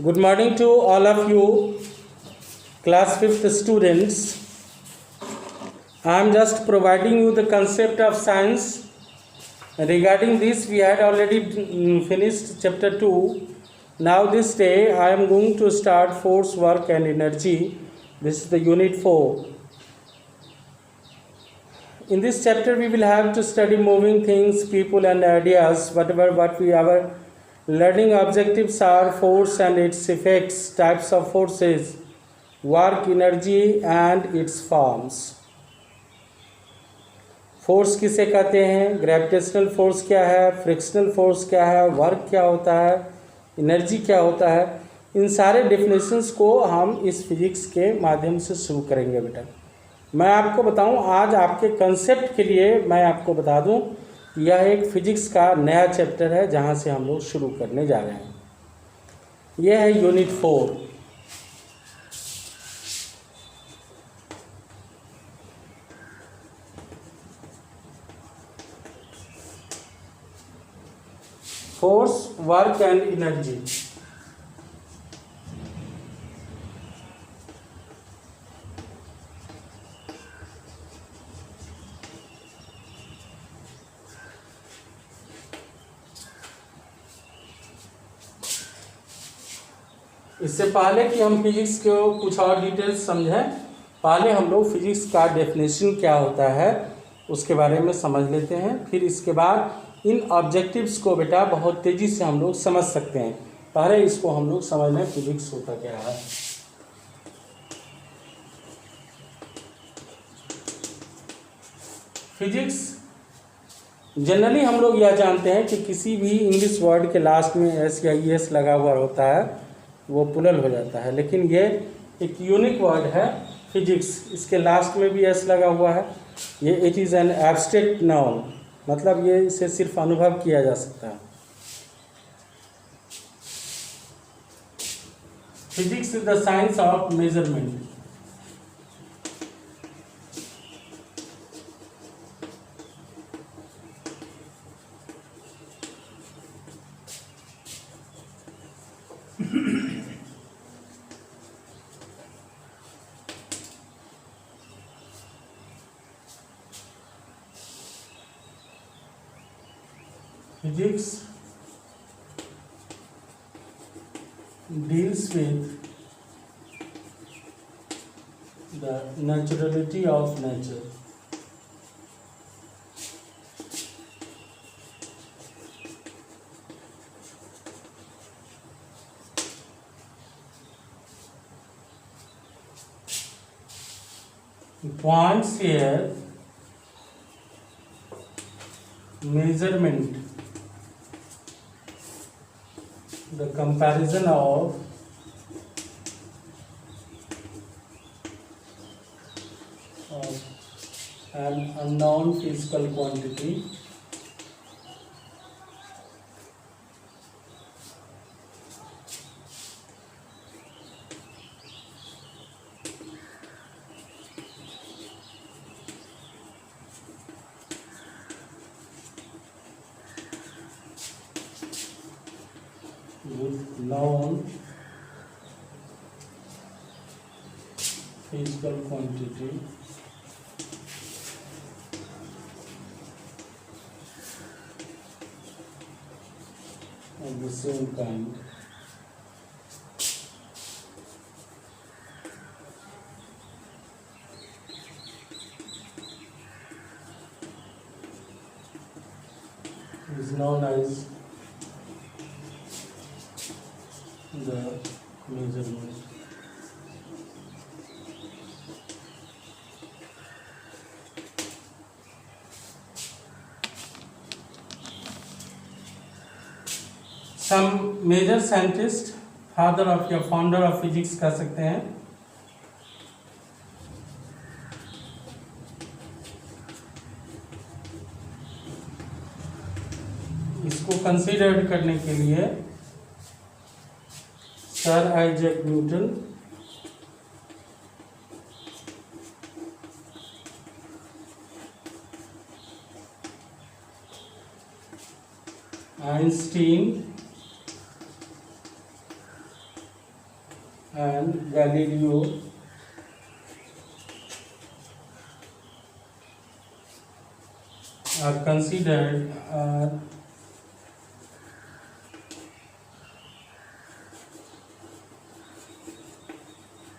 Good morning to all of you, class 5th students. I am just providing you the concept of science. Regarding this, we had already finished chapter 2. Now this day I am going to start force, work and energy. This is the unit 4. In this chapter we will have to study moving things, people and ideas. Our learning objectives are force and its effects, types of forces, work, energy and its forms. Force किसे कहते हैं, gravitational force क्या है, frictional force क्या है, work क्या होता है, एनर्जी क्या होता है, इन सारे डेफिनेशंस को हम इस फिजिक्स के माध्यम से शुरू करेंगे बेटा। मैं आपको बताऊं, आज आपके कंसेप्ट के लिए मैं आपको बता दूं, यह एक फिजिक्स का नया चैप्टर है जहां से हम लोग शुरू करने जा रहे हैं। यह है unit 4। Force, work and energy. इससे पहले कि हम फिजिक्स को कुछ और डिटेल्स समझें, पहले हम लोग फिजिक्स का डेफिनेशन क्या होता है उसके बारे में समझ लेते हैं। फिर इसके बाद इन ऑब्जेक्टिव्स को बेटा बहुत तेज़ी से हम लोग समझ सकते हैं। पहले इसको हम लोग समझ लें फिजिक्स होता क्या है। फिजिक्स जनरली हम लोग यह जानते हैं कि किसी भी इंग्लिश वर्ड के लास्ट में एस या ई एस लगा हुआ होता है, वो प्लूरल हो जाता है। लेकिन ये एक यूनिक वर्ड है फिजिक्स, इसके लास्ट में भी एस लगा हुआ है। ये it is an abstract noun, मतलब ये इसे सिर्फ अनुभव किया जा सकता है। Physics is the science of measurement. Physics deals with the naturality of nature. Points here, measurement, the comparison of an unknown physical quantity with known physical quantity of the same kind is known as the measurement. Some major scientist, father of या founder of physics कह सकते हैं, इसको considered करने के लिए sir Isaac Newton, Einstein, and Galileo are considered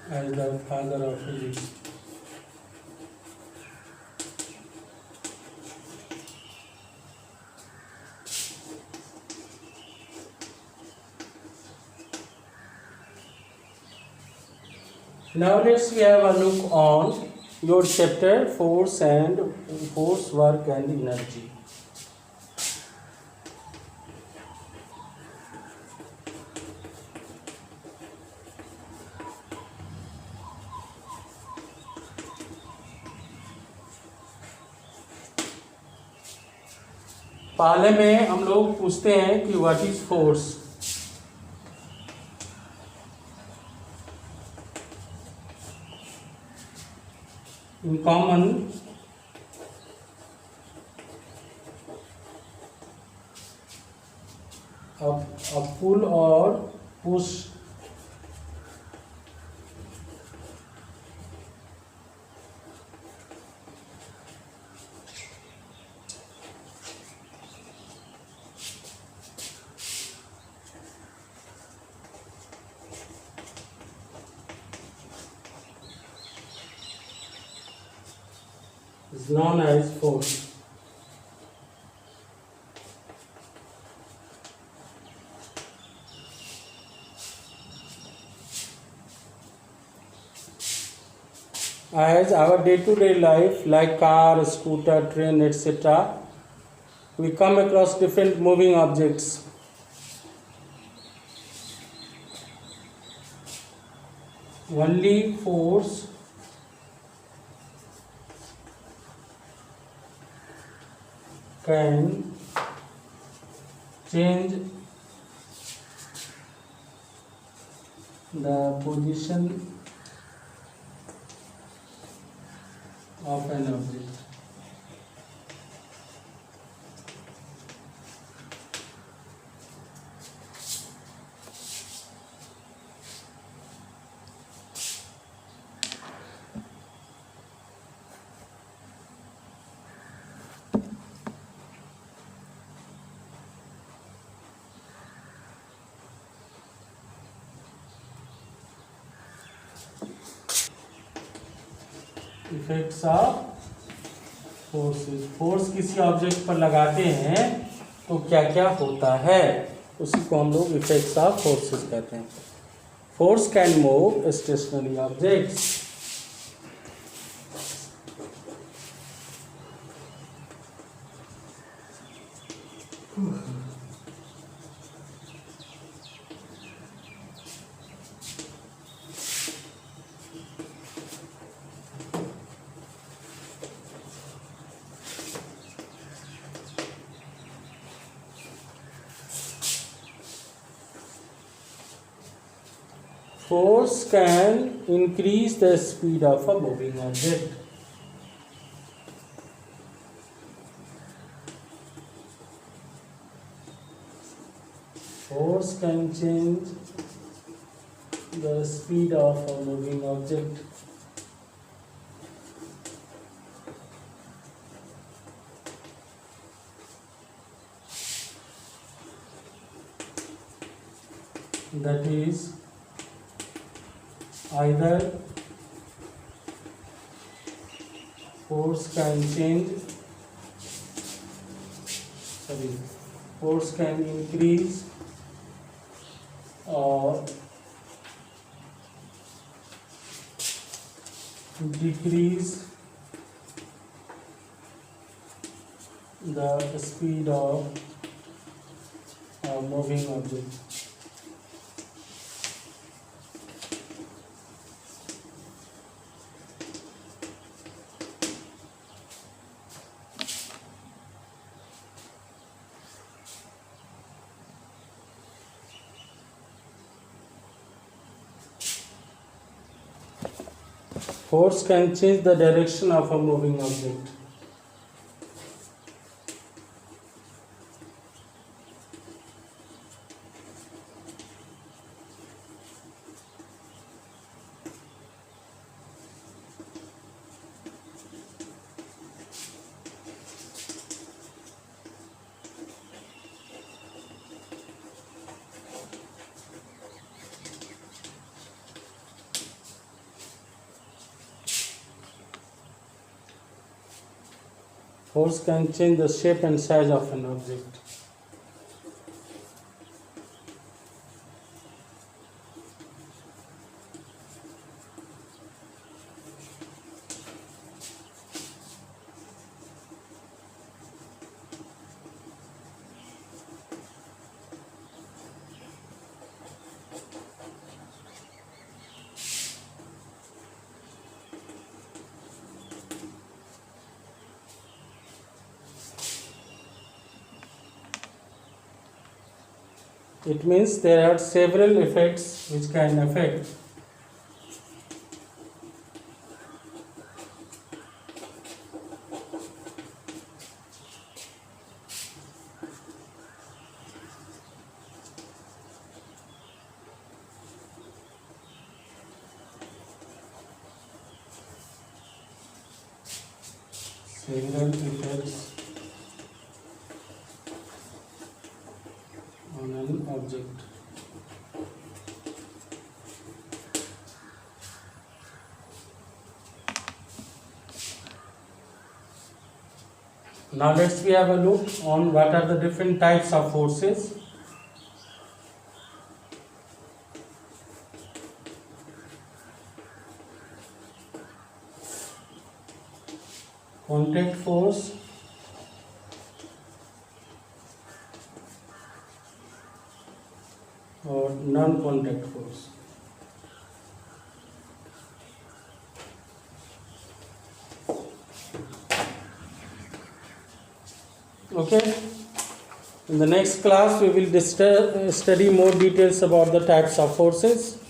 as the father of physics. Now let's have a look on your chapter force, work and energy. पहले में हम लोग पूछते हैं कि what is force. In common, a pull or push is known as force. As our day-to-day life, like car, scooter, train, etc., we come across different moving objects. Only force can change the position of an object. Effects of forces. Force किसी object पर लगाते हैं तो क्या क्या होता है, उसी को हम लोग इफेक्ट्स ऑफ फोर्सेस कहते हैं. Force can move stationary objects. Force can increase the speed of a moving object. Force can change the speed of a moving object. That is either force can increase or decrease the speed of a moving object. Force can change the direction of a moving object. Force can change the shape and size of an object. It means there are several effects which can affect on an object. Now let's have a look on what are the different types of forces. Contact force, or non-contact force. Okay. In the next class, we will study more details about the types of forces.